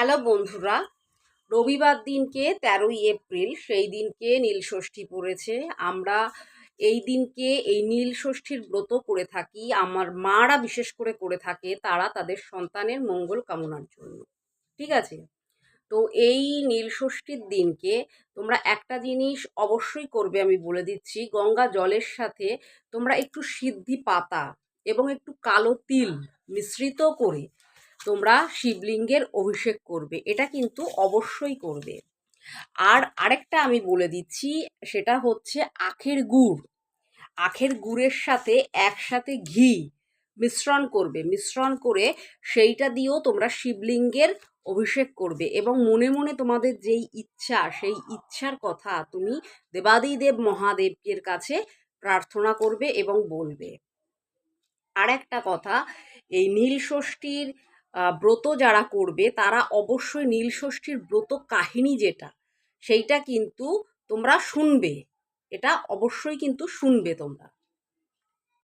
Hello বন্ধুরা, রবিবার দিনকে 13ই এপ্রিল, সেই দিনকে নীলষষ্ঠী পড়েছে। আমরা এই দিনকে এই নীলষষ্ঠীর ব্রত করে থাকি, আমার মারা বিশেষ করে থাকে তারা তাদের সন্তানের মঙ্গল কামনার জন্য। ঠিক আছে? তো এই নীলষষ্ঠীর দিনকে তোমরা একটা জিনিস অবশ্যই করবে, আমি বলে দিচ্ছি। গঙ্গা জলের সাথে তোমরা একটু সিদ্ধি পাতা এবং একটু কালো তিল মিশ্রিত করে তোমরা শিবলিঙ্গের অভিষেক করবে, এটা কিন্তু অবশ্যই করবে। আর আরেকটা আমি বলে দিচ্ছি, সেটা হচ্ছে আখের গুড়। আখের গুড়ের সাথে একসাথে ঘি মিশ্রণ করে সেইটা দিয়েও তোমরা শিবলিঙ্গের অভিষেক করবে এবং মনে মনে তোমাদের যেই ইচ্ছা, সেই ইচ্ছার কথা তুমি দেবাদিদেব মহাদেবের কাছে প্রার্থনা করবে এবং বলবে। আর একটা কথা, এই নীলষষ্ঠীর ব্রত যারা করবে তারা অবশ্যই নীলষষ্ঠীর ব্রত কাহিনী যেটা, সেইটা কিন্তু তোমরা শুনবে। এটা অবশ্যই কিন্তু শুনবে তোমরা।